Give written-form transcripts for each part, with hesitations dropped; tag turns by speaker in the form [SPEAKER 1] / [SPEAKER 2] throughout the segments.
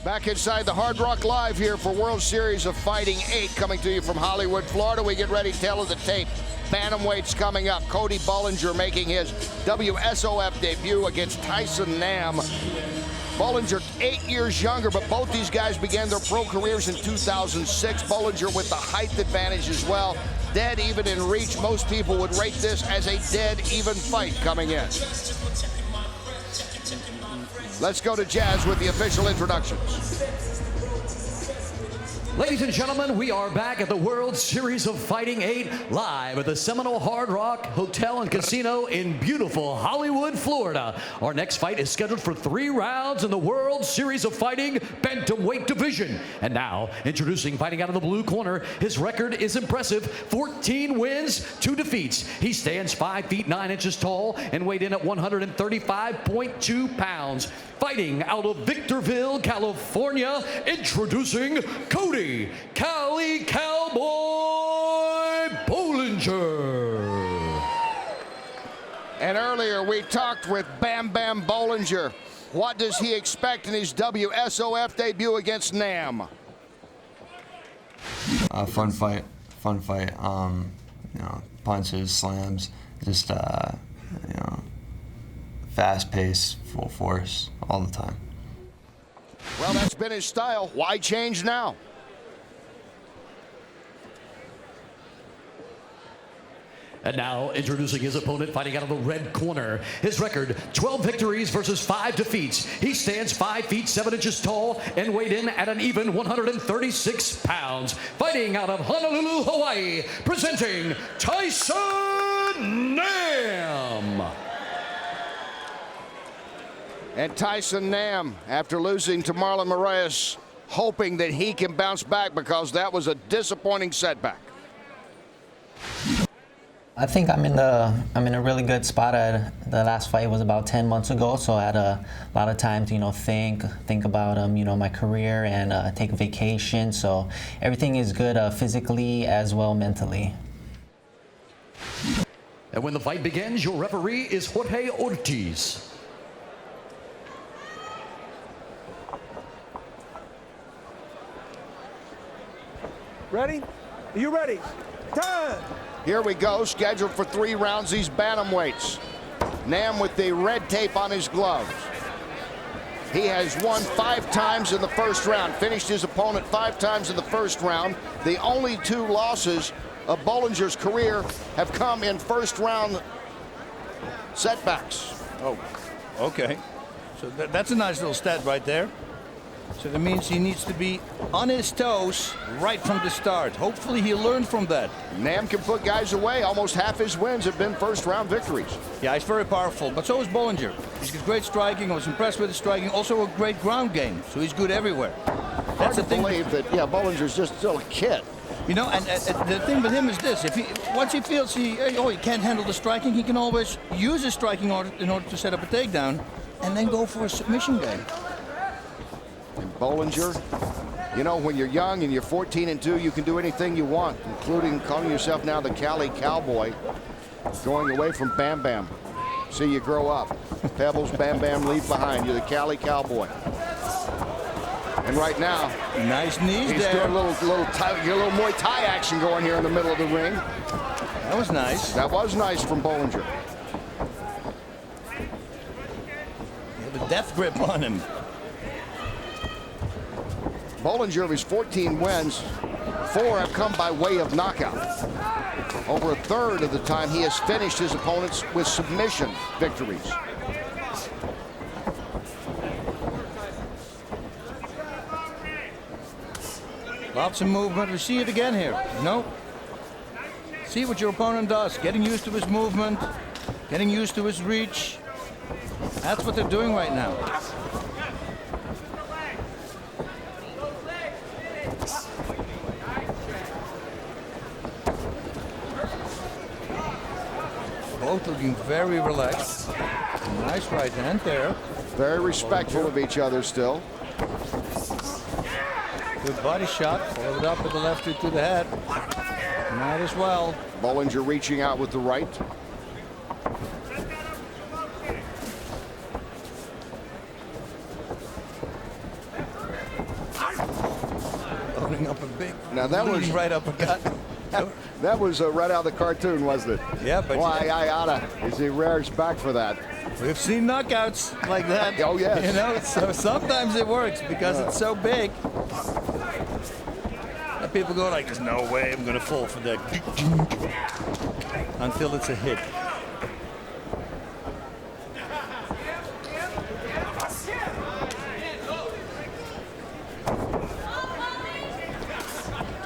[SPEAKER 1] Back inside the Hard Rock Live here for World Series of Fighting 8, coming to you from Hollywood, Florida. We get ready to tell of the tape. Bantamweight's coming up. Cody Bollinger making his WSOF debut against Tyson Nam. Bollinger 8 years younger, but both these guys began their pro careers in 2006. Bollinger with the height advantage as well. Dead even in reach. Most people would rate this as a dead even fight coming in. Let's go to Jazz with the official introductions.
[SPEAKER 2] Ladies and gentlemen, we are back at the World Series of Fighting 8 live at the Seminole Hard Rock Hotel and Casino in beautiful Hollywood, Florida. Our next fight is scheduled for 3 rounds in the World Series of Fighting Bantamweight division. And now, introducing, fighting out of the blue corner, his record is impressive. 14 wins, 2 defeats. He stands 5 feet 9 inches tall and weighed in at 135.2 pounds. Fighting out of Victorville, California, introducing Cody Cali Cowboy Bollinger.
[SPEAKER 1] And earlier we talked with Bam Bam Bollinger. What does he expect in his WSOF debut against Nam?
[SPEAKER 3] Fun fight. You know, punches, slams, just you know, fast pace, full force, all the time.
[SPEAKER 1] Well, that's been his style. Why change now?
[SPEAKER 2] And now, introducing his opponent, fighting out of the red corner. His record, 12 victories versus 5 defeats. He stands 5 feet 7 inches tall and weighed in at an even 136 pounds. Fighting out of Honolulu, Hawaii, presenting Tyson Nam.
[SPEAKER 1] And Tyson Nam, after losing to Marlon Moraes, hoping that he can bounce back because that was a disappointing setback.
[SPEAKER 4] I think I'm in a really good spot. The last fight was about 10 months ago, so I had a lot of time to think about my career and take a vacation. So everything is good physically as well mentally.
[SPEAKER 2] And when the fight begins, your referee is Jorge Ortiz.
[SPEAKER 5] Ready? Are you ready? Time!
[SPEAKER 1] Here we go, scheduled for 3 rounds, these bantamweights. Nam with the red tape on his gloves. He has won 5 times in the first round, finished his opponent 5 times in the first round. The only 2 losses of Bollinger's career have come in first round setbacks.
[SPEAKER 6] Oh, okay. So that's a nice little stat right there. So that means he needs to be on his toes right from the start. Hopefully he learned from that.
[SPEAKER 1] Nam can put guys away. Almost half his wins have been first round victories.
[SPEAKER 6] Yeah, he's very powerful, but so is Bollinger. He's got great striking. I was impressed with his striking. Also a great ground game, so he's good everywhere.
[SPEAKER 1] Hard to believe that, yeah, Bollinger's just still a kid.
[SPEAKER 6] You know, and the thing with him is this: once he feels he can't handle the striking, he can always use his striking in order to set up a takedown, and then go for a submission game.
[SPEAKER 1] And Bollinger, you know, when you're young and you're 14-2, you can do anything you want, including calling yourself now the Cali Cowboy, going away from Bam Bam. See you grow up. Pebbles, Bam Bam leave behind. You're the Cali Cowboy. And right now,
[SPEAKER 6] nice knees
[SPEAKER 1] he's
[SPEAKER 6] there.
[SPEAKER 1] doing a little Muay Thai action going here in the middle of the ring.
[SPEAKER 6] That was nice.
[SPEAKER 1] That was nice from Bollinger.
[SPEAKER 6] He had a death grip on him.
[SPEAKER 1] Bollinger, of his 14 wins, 4 have come by way of knockout. Over a third of the time, he has finished his opponents with submission victories.
[SPEAKER 6] Lots of movement. We see it again here. No. See what your opponent does. Getting used to his movement, getting used to his reach. That's what they're doing right now. Both looking very relaxed. Nice right hand there.
[SPEAKER 1] Very respectful of each other still.
[SPEAKER 6] Good body shot. Followed up with the left hook to the head. Might as well.
[SPEAKER 1] Bollinger reaching out with the right.
[SPEAKER 6] Opening up a big,
[SPEAKER 1] Now that was
[SPEAKER 6] right uppercut.
[SPEAKER 1] that was right out of the cartoon, wasn't it?
[SPEAKER 6] Yeah, but
[SPEAKER 1] Why I oughta. He rears back for that.
[SPEAKER 6] we've seen knockouts like that.
[SPEAKER 1] Oh, yes.
[SPEAKER 6] You know, so sometimes it works because it's so big. And people go like, "There's no way I'm gonna fall for that," until it's a hit.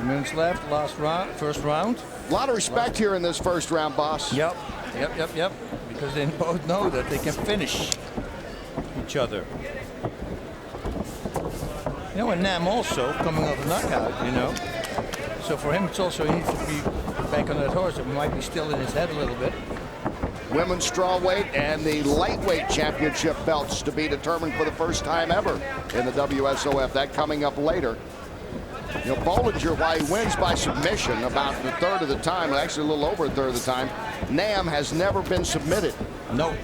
[SPEAKER 6] Minutes left, last round, first round.
[SPEAKER 1] A lot of respect here in this first round, boss.
[SPEAKER 6] Yep. Because they both know that they can finish each other. You know, and Nam also coming off a knockout, you know. So for him, it's also, he needs to be back on that horse. It might be still in his head a little bit.
[SPEAKER 1] Women's strawweight and the lightweight championship belts to be determined for the first time ever in the WSOF. That coming up later. You know, Bollinger, while he wins by submission about a third of the time, actually a little over a third of the time, Nam has never been submitted.
[SPEAKER 6] No.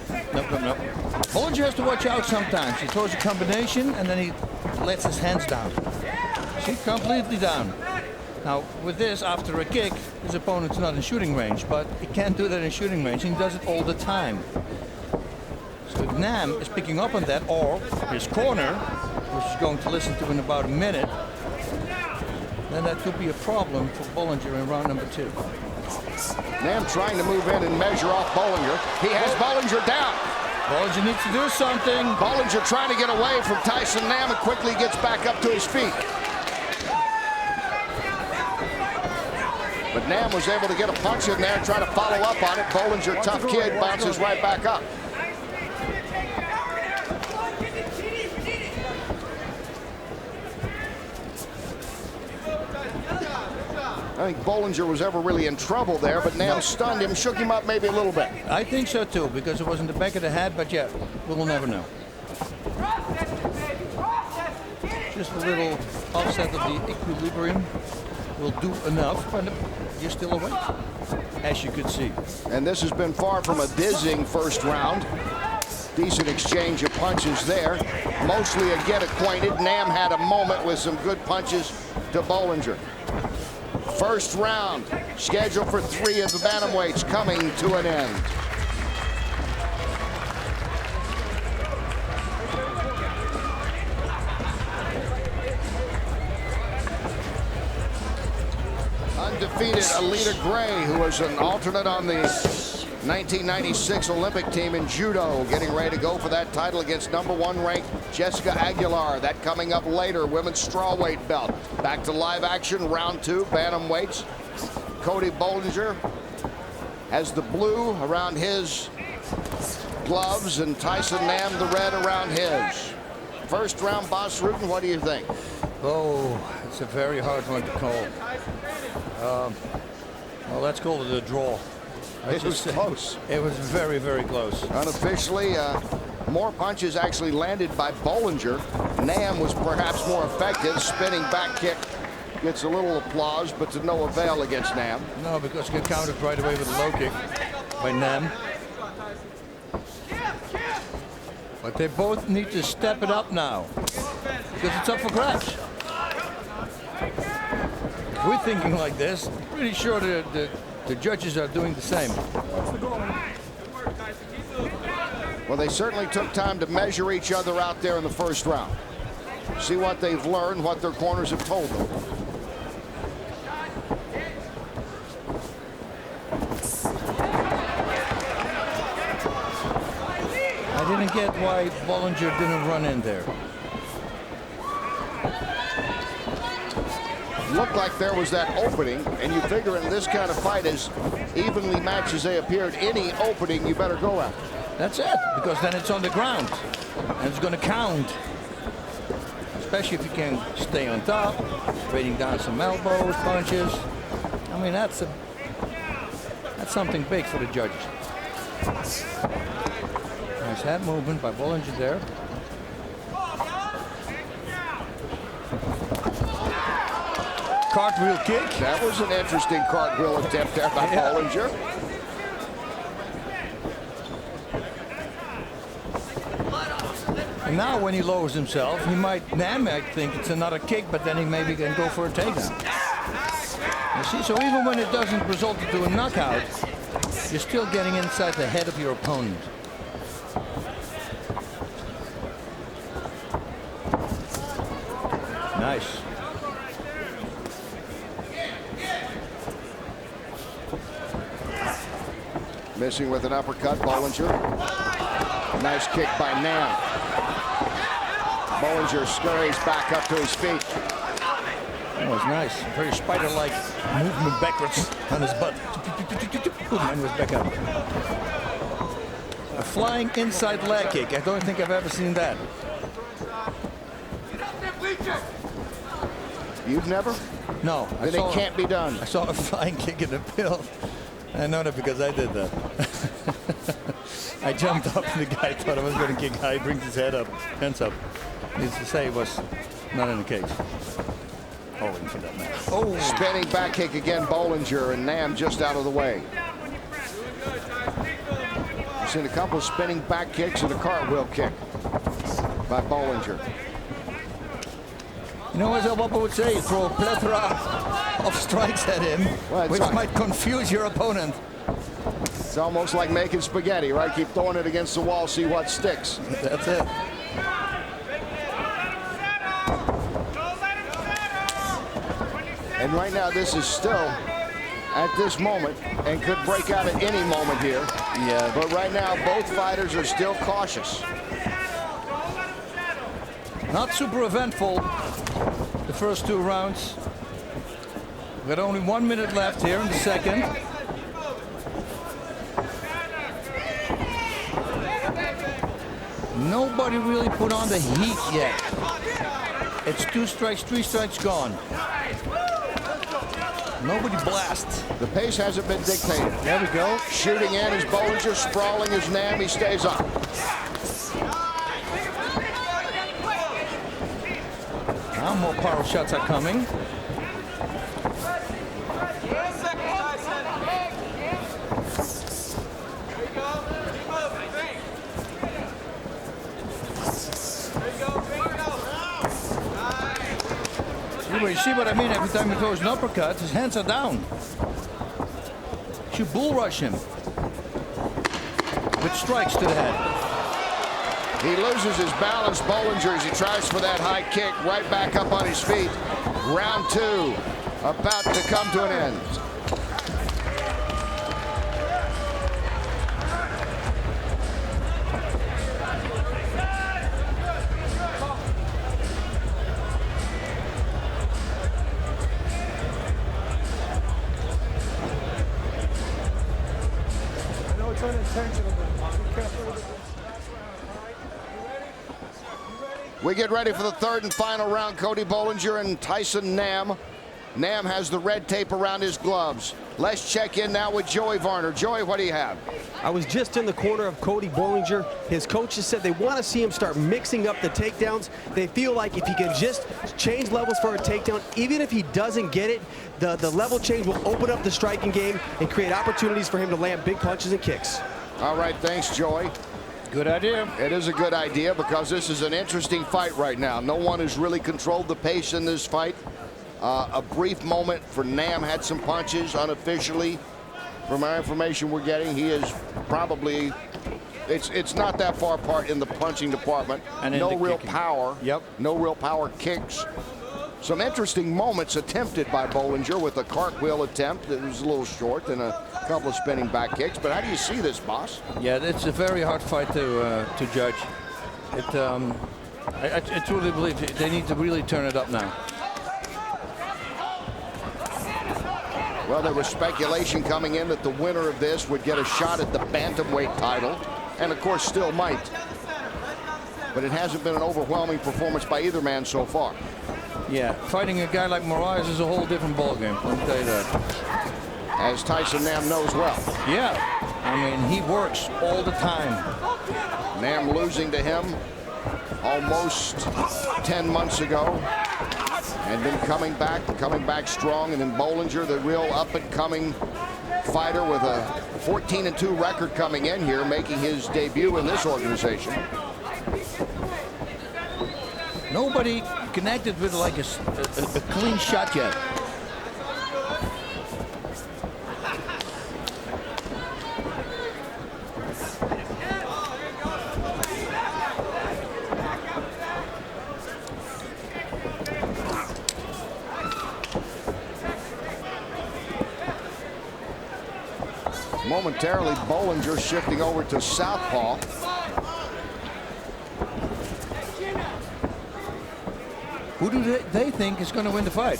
[SPEAKER 6] Bollinger has to watch out sometimes. He throws a combination and then he lets his hands down. See, completely down. Now, with this, after a kick, his opponent's not in shooting range, but he can't do that in shooting range, and he does it all the time. So if Nam is picking up on that, or his corner, which is going to listen to in about a minute, then that could be a problem for Bollinger in round number 2.
[SPEAKER 1] Nam trying to move in and measure off Bollinger. He has Bollinger down.
[SPEAKER 6] Bollinger needs to do something.
[SPEAKER 1] Bollinger trying to get away from Tyson Nam and quickly gets back up to his feet. But Nam was able to get a punch in there and try to follow up on it. Bollinger, tough kid, bounces right back up. I think Bollinger was ever really in trouble there, but Nam stunned him, shook him up maybe a little bit.
[SPEAKER 6] I think so too, because it was in the back of the head, but yeah, we'll never know. Just a little offset of the equilibrium will do enough, but you're still awake, as you could see.
[SPEAKER 1] And this has been far from a dizzying first round. Decent exchange of punches there. Mostly a get acquainted. Nam had a moment with some good punches to Bollinger. First round, scheduled for 3 of the bantamweights, coming to an end. Undefeated Alita Gray, who was an alternate on the 1996 Olympic team in judo, getting ready to go for that title against #1 ranked Jessica Aguilar. That coming up later. Women's strawweight belt. Back to live action, round 2, bantamweights. Cody Bollinger has the blue around his gloves and Tyson Nam the red around his. First round, Boss Rutten, what do you think?
[SPEAKER 6] Oh, it's a very hard one to call. Well, let's call it a draw.
[SPEAKER 1] It was close.
[SPEAKER 6] It was very, very close.
[SPEAKER 1] Unofficially, more punches actually landed by Bollinger. Nam was perhaps more effective. Spinning back kick gets a little applause, but to no avail against Nam.
[SPEAKER 6] No, because he got countered right away with a low kick by Nam. But they both need to step it up now, because it's up for grabs. If we're thinking like this, I'm pretty sure the judges are doing the same.
[SPEAKER 1] Well, they certainly took time to measure each other out there in the first round. See what they've learned, what their corners have told them.
[SPEAKER 6] I didn't get why Bollinger didn't run in there.
[SPEAKER 1] Looked like there was that opening, and you figure in this kind of fight, as evenly matched as they appeared, any opening you better go after.
[SPEAKER 6] That's it, because then it's on the ground, and it's going to count. Especially if you can stay on top, raining down some elbows, punches. I mean, that's something big for the judges. Nice head movement by Bollinger there. Cartwheel kick.
[SPEAKER 1] That was an interesting cartwheel attempt there by Bollinger.
[SPEAKER 6] Now when he lowers himself, Nam might think it's another kick, but then he maybe can go for a takedown. You see, so even when it doesn't result into a knockout, you're still getting inside the head of your opponent. Nice.
[SPEAKER 1] Missing with an uppercut, Bollinger. Nice kick by Nam. Bollinger scurries back up to his feet.
[SPEAKER 6] That was nice. Very spider-like movement backwards on his butt. And was back up. A flying inside leg kick. I don't think I've ever seen that.
[SPEAKER 1] You've never?
[SPEAKER 6] No.
[SPEAKER 1] Then it can't be done.
[SPEAKER 6] I saw a flying kick in the field. I know that because I did that. I jumped up and the guy thought I was going to kick high, brings his head up, hands up. Needs to say it was not in the cage. Holding for that match.
[SPEAKER 1] Oh, spinning back kick again, Bollinger, and Nam just out of the way. We've seen a couple of spinning back kicks and a cartwheel kick by Bollinger.
[SPEAKER 6] You know, as Bob would say, throw a plethora of strikes at him, which might confuse your opponent.
[SPEAKER 1] It's almost like making spaghetti, right? Keep throwing it against the wall, see what sticks.
[SPEAKER 6] That's it.
[SPEAKER 1] And right now, this is still at this moment and could break out at any moment here.
[SPEAKER 6] Yeah.
[SPEAKER 1] But right now, both fighters are still cautious.
[SPEAKER 6] Not super eventful, the first two rounds. We've got only 1 minute left here in the second. Nobody really put on the heat yet. It's 2 strikes, 3 strikes gone. Nobody blasts.
[SPEAKER 1] The pace hasn't been dictated.
[SPEAKER 6] There we go.
[SPEAKER 1] Shooting in is Bollinger, sprawling is Nam. He stays up.
[SPEAKER 6] Now more power shots are coming. You see what I mean? Every time he throws an uppercut, his hands are down. Should bull rush him with strikes to the head.
[SPEAKER 1] He loses his balance, Bollinger, as he tries for that high kick, right back up on his feet. Round 2 about to come to an end.
[SPEAKER 5] I know it's unintentional, but be careful with it.
[SPEAKER 1] We get ready for the third and final round. Cody Bollinger and Tyson Nam. Nam has the red tape around his gloves. Let's check in now with Joey Varner. Joey, what do you have?
[SPEAKER 7] I was just in the corner of Cody Bollinger. His coaches said they want to see him start mixing up the takedowns. They feel like if he can just change levels for a takedown, even if he doesn't get it, the level change will open up the striking game and create opportunities for him to land big punches and kicks.
[SPEAKER 1] All right, thanks, Joey.
[SPEAKER 6] Good idea.
[SPEAKER 1] It is a good idea because this is an interesting fight right now. No one has really controlled the pace in this fight. A brief moment for Nam, had some punches unofficially. From our information we're getting, he is probably, it's not that far apart in the punching department.
[SPEAKER 6] And
[SPEAKER 1] no real
[SPEAKER 6] kicking.
[SPEAKER 1] power.
[SPEAKER 6] Yep.
[SPEAKER 1] No real power kicks. Some interesting moments attempted by Bollinger with a cartwheel attempt that was a little short and a couple of spinning back kicks. But how do you see this, boss?
[SPEAKER 6] Yeah, it's a very hard fight to judge. I truly believe they need to really turn it up now.
[SPEAKER 1] Well, there was speculation coming in that the winner of this would get a shot at the bantamweight title, and of course still might. But it hasn't been an overwhelming performance by either man so far.
[SPEAKER 6] Yeah, fighting a guy like Moraes is a whole different ballgame, let me tell you that.
[SPEAKER 1] As Tyson Nam knows well.
[SPEAKER 6] Yeah, I mean, he works all the time.
[SPEAKER 1] Nam losing to him almost 10 months ago. And then coming back strong. And then Bollinger, the real up-and-coming fighter with a 14-2 record coming in here, making his debut in this organization.
[SPEAKER 6] Nobody connected with like a clean shot yet.
[SPEAKER 1] Momentarily, Bollinger shifting over to southpaw.
[SPEAKER 6] Who do they think is going to win the fight?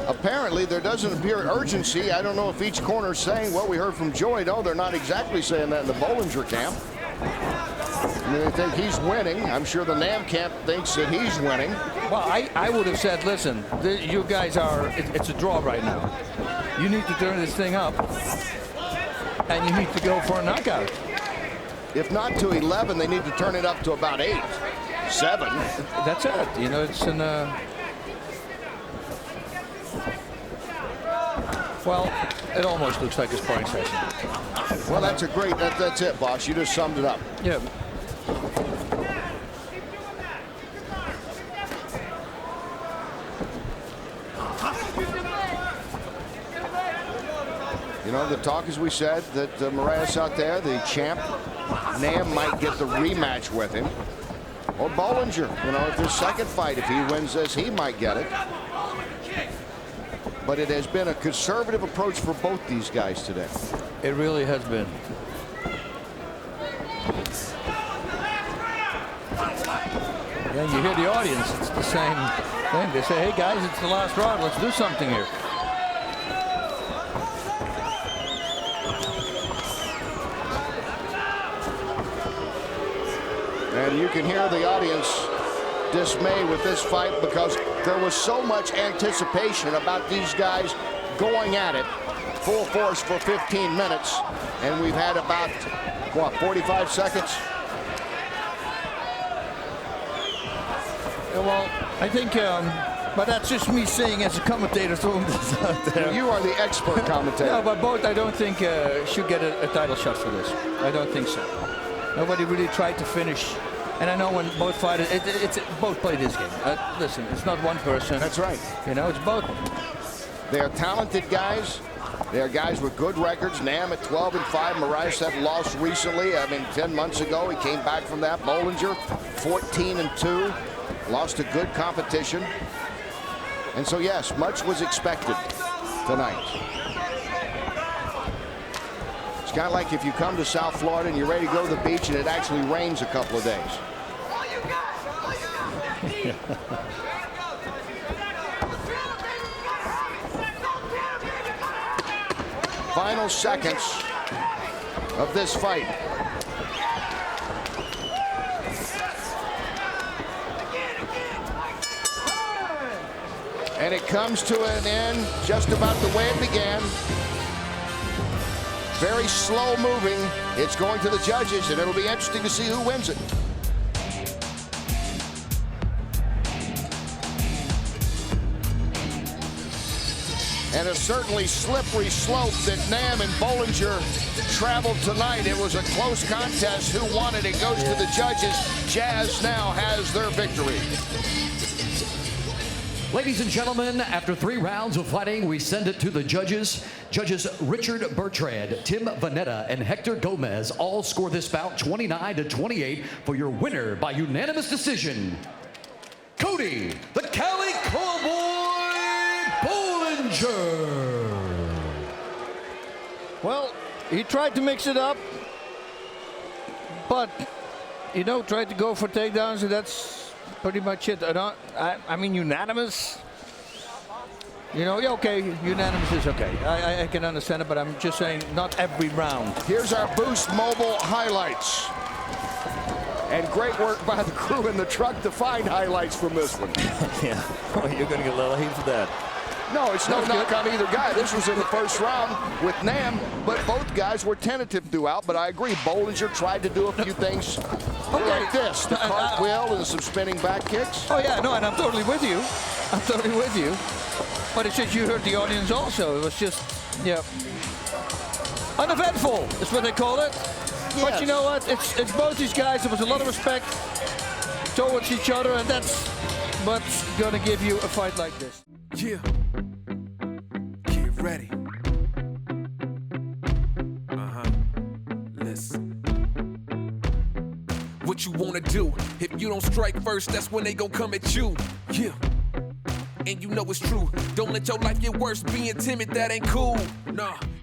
[SPEAKER 1] Apparently, there doesn't appear urgency. I don't know if each corner is saying what we heard from Joey. No, they're not exactly saying that in the Bollinger camp. I mean, they think he's winning. I'm sure the Nam camp thinks that he's winning.
[SPEAKER 6] Well, I would have said, listen, you guys are, it's a draw right now. You need to turn this thing up, and you need to go for a knockout.
[SPEAKER 1] If not to 11, they need to turn it up to about 8, 7.
[SPEAKER 6] That's it. You know, it's an. Well, it almost looks like a sparring session.
[SPEAKER 1] Well, that's a great. That's it, boss. You just summed it up.
[SPEAKER 6] Yeah.
[SPEAKER 1] You know, the talk, as we said, that Moraes out there, the champ, Nam might get the rematch with him. Or Bollinger, you know, if their second fight, if he wins this, he might get it. But it has been a conservative approach for both these guys today.
[SPEAKER 6] It really has been. Yeah, you hear the audience. It's the same thing. They say, hey, guys, it's the last round. Let's do something here.
[SPEAKER 1] And you can hear the audience dismay with this fight because there was so much anticipation about these guys going at it full force for 15 minutes. And we've had about, what, 45 seconds?
[SPEAKER 6] Well, I think, but that's just me saying as a commentator throwing this out there.
[SPEAKER 1] You are the expert commentator.
[SPEAKER 6] No, but both I don't think should get a title shot for this. I don't think so. Nobody really tried to finish. And I know when both fighters, it's both play this game. Listen, it's not one person.
[SPEAKER 1] That's right.
[SPEAKER 6] You know, it's both.
[SPEAKER 1] They are talented guys. They are guys with good records. Nam at 12-5. Moraes had lost recently. I mean, 10 months ago, he came back from that. Bollinger, 14-2. Lost to good competition. And so, yes, much was expected tonight. It's kind of like if you come to South Florida and you're ready to go to the beach and it actually rains a couple of days. Final seconds of this fight. And it comes to an end just about the way it began. Very slow moving. It's going to the judges, and it'll be interesting to see who wins it. And a certainly slippery slope that Nam and Bollinger traveled tonight. It was a close contest. Who won it? It goes to the judges. Jazz now has their victory.
[SPEAKER 2] Ladies and gentlemen, after 3 rounds of fighting, we send it to the judges. Judges Richard Bertrand, Tim Vanetta, and Hector Gomez all score this bout 29-28 for your winner by unanimous decision, Cody, the Cali Cowboy Bollinger.
[SPEAKER 6] Well, he tried to mix it up, but, you know, tried to go for takedowns, and that's pretty much it. I mean, unanimous. You know, yeah, okay, unanimous is okay. I can understand it, but I'm just saying not every round.
[SPEAKER 1] Here's our Boost Mobile highlights. And great work by the crew in the truck to find highlights from this one.
[SPEAKER 6] Yeah, well, you're going to get a little heat for that.
[SPEAKER 1] No, it's no knock on either guy. This was in the first round with Nam, but both guys were tentative throughout. But I agree, Bollinger tried to do a few things like this. The cartwheel and some spinning back kicks.
[SPEAKER 6] Oh, yeah, no, and I'm totally with you. I'm totally with you. But it's just you heard the audience also. It was just, yeah, uneventful is what they call it. Yes. But you know what? It's both these guys. There was a lot of respect. towards each other, and that's what's gonna give you a fight like this.
[SPEAKER 8] Yeah. Get ready. Listen. What you wanna do? If you don't strike first, that's when they gon' come at you. Yeah. And you know it's true. Don't let your life get worse. Being timid, that ain't cool. Nah.